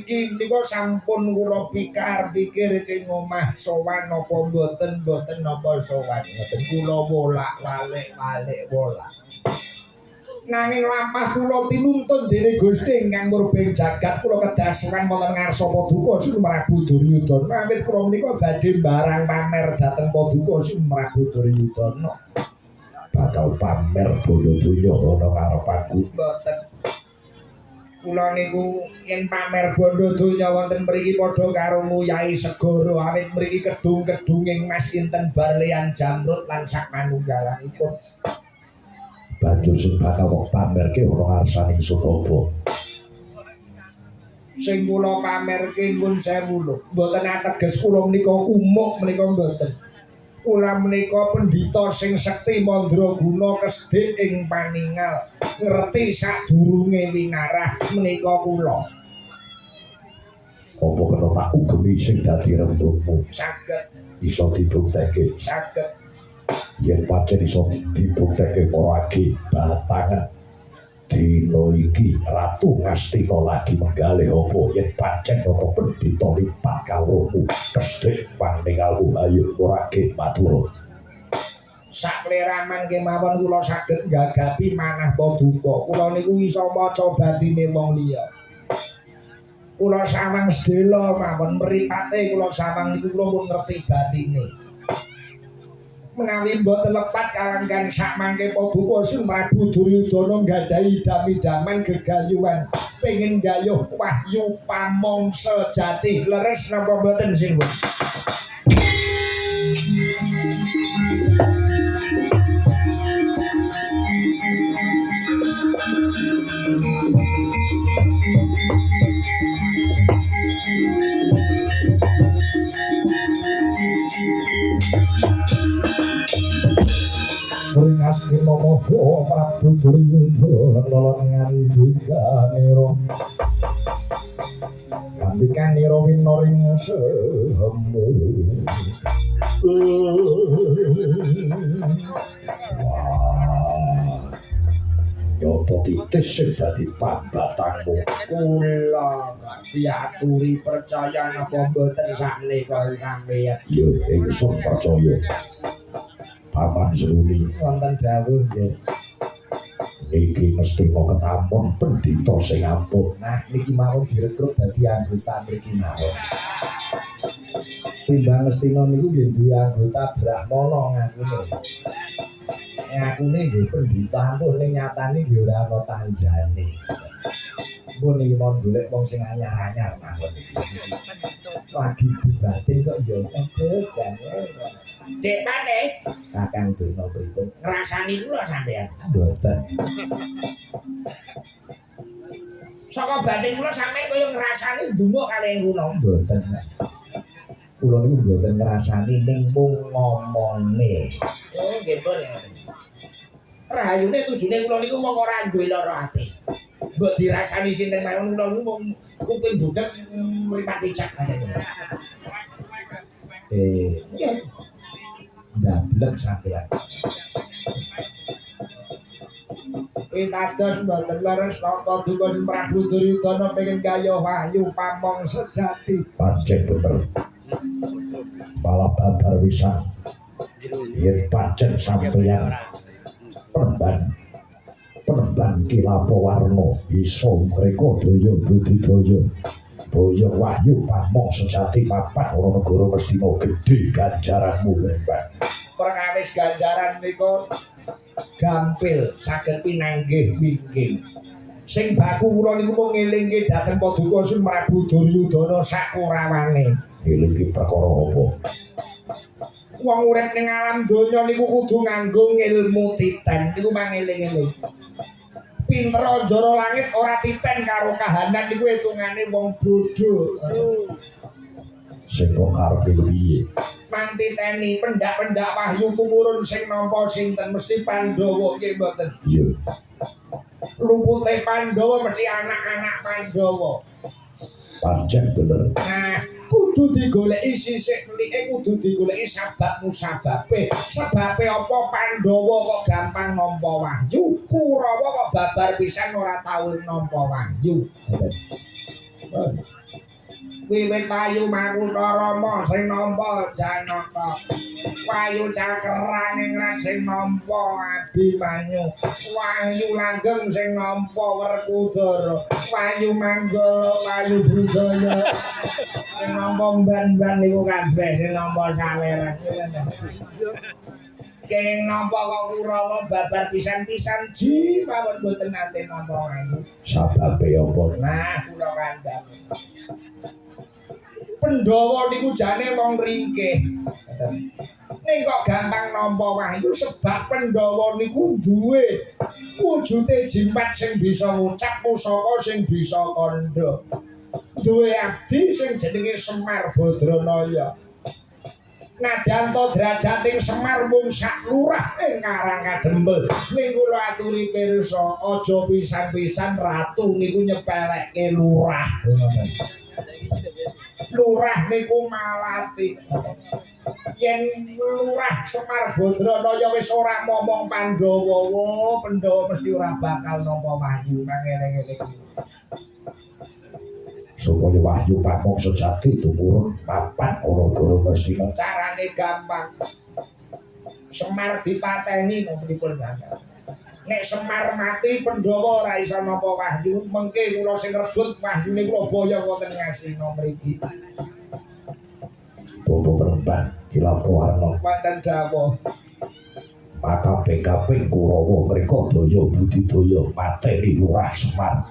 Iki nika sampun kula pikir ing omah sowan napa mboten napa sowan. Mboten kula wolak-walik wolak. Nanging lampah kula tinuntun dening Gusti ingkang murbeng jagat kula kedasukan wonten ngarsa Paduka Prabu Duryudana. Awit kula menika badhe barang pamer dhateng Paduka Prabu Duryudana. Bakal pamer bondo donya ana karepanku. Mboten. Kula niku yen pamer bondo donya wonten mriki padha karo nguyai segara awit mriki kedung-kedunging Mas Inten Barlean Jamrut lan sak manunggalanipun. Banjur sing bakal kok pamerke ana ngarsaning Sunaba. Sing kula pamerke nyuwun sewu lho, mboten ateges kula menika umuk menika mboten. Kula menika pendhita sing sekti mandraguna kesdik ing paningal, ngerti sadurunge winarah menika kula. Apa kena tak ugemi sing dadi rembugmu? Saged iso dibuktekke. Saged. Yen pancen iso dibuktekke para agi batangan dina iki Ratu Ngastina lagi menggalih apa yen pancen ana pendhita lipat kawruhmu kesdik paningalmu ayo ora ge matur. Sakleraman kemawon kula saged nggagapi manah Paduka. Kula niku iso maca batine wong liya. Kula sawang sedela mawon mripate kula sawang niku kula pun ngerti batine. Menawi mboten lepat kalanggan sak mangke Paduka Prabu Duryudana nggadahi idam-idaman gegayuhan pengin gayuh wahyu pamangsa jati leres napa mboten sinuwun. Sring Astina Maha Prabu Duryudana ngandikanira ngandikanira winaring semu nyoto titis sing dadi pambatangmu kula diaturi percaya napa mboten sakmenika sampeyan ya ingsun percaya Paman Seruni wonten dawuh nggih. Niki mesti kok ketampun pendhita sing ampun. Nah niki mau direkrut dadi anggota mriki mawon. Timbang Ngastina niku nggih duwe anggota Brahmana ngakune. Ngakune nggih pendhita ampun ning nyatane nggih ora ana tanjane. Mun iki mau golek wong sing anyar-anyar mawon iki. Lagi dibatin kok ya kan. Cek Pate, Kakang Duna berikut ngrasani kula sampean. Mboten. Saka batin kula sampeyan kaya ngrasani ndumuk kalih kula. Mboten. Kula niku mboten ngrasani ning mung ngomone. Oh, nggih pun ya. Rahayune tujune kula niku wong ora duwe lara ati. Mbok dirasani sinten mawon kula niku mung kuping budhek mripat picak katene. Iya. Ndablek sampeyan. Pitados mboten leres napa Paduka Prabu Duryudana pengen gayuh wahyu pamangsa jati. Pancen bener. Malah babar wisan. Yen pancen sampeyan penemban Kilapawarna iso mreka daya budidaya. Boyo wahyu pamangsa jati papat ora negara Ngastina gedhe ganjaranmu Mbak. Perkawis ganjaran nika gampil saged pinanggih wingking. Sing baku kula niku mung ngelingke dhateng Paduka Prabu Duryudana sakurawane. Ngelingke perkara apa? Wong urip ning alam donya niku kudu nganggo ngilmu titen niku mangeling-eling. Pinter njara langit ora titen karo kahanan niku hitungane wong bodho. Sing kok karepe piye? Mantiteni pendak-pendak wahyu pungurun sing nampa sinten mesti Pandhawa nggih mboten. Iya. Lupute Pandhawa mesti anak-anak Pandhawa. Pancen bener. Nah, kudu digoleki sisik mlike kudu digoleki sabab musababe. Sebabe apa Pandhawa kok gampang nampa wahyu, Kurawa kok babar pisan ora tau nampa wahyu. wiwit Wayu Makutha Rama sing nampa Janaka Wayu Cakrangingrat sing nampa Abimanyu Wayu Langgeng sing nampa Werkudara Wayu Manggala Wayu Budaya sing nampa mban-mban niku kabeh sing nampa saweran keng nampa kok Kurawa babar pisan-pisan ji mawon boten nate nampa Wayu sababe apa nah kula kandhani Pandhawa niku jane wong ringkih. Ning kok gampang nampa Wahyu sebab Pandhawa niku duwe wujude jimat sing bisa ngucap pusaka sing bisa kandha. Duwe abdi sing jenenge Semar Badranaya. Nadyan to drajating Semar mung sak lurah ing Karang Kadempel. Ning kula aturi pirsa aja pisan-pisan ratu niku nyepelekke lurah. Lurah niku malati. Yen lurah Semar Badranaya wis ora momong Pandhawa, Pandhawa mesti ora bakal nampa Wahyu mangene-ngene iki. supaya Wahyu pamong sejati tumurun papan ora-ora mesti Carane gampang. Semar dipateni nompripun banget. Nek Semar mati Pandhawa ora iso nampa Wahyu, mengke kula sing rebut Wahyune kula boyong wonten Ngastina mriki. Bobo Peremban Kilapowarna Wonten dawuh maka PKP Kurawa mreka daya budidaya mateni Lurah Semar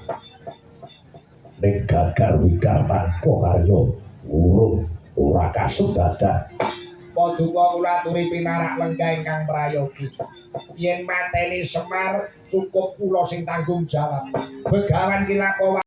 ning gagar wikar tanpa karya urung ora kasudadan paduka kula aturi pinarak lenggah ingkang prayogi. Yen mateni Semar cukup kula sing tanggung jawab. Begawan Kilapowarna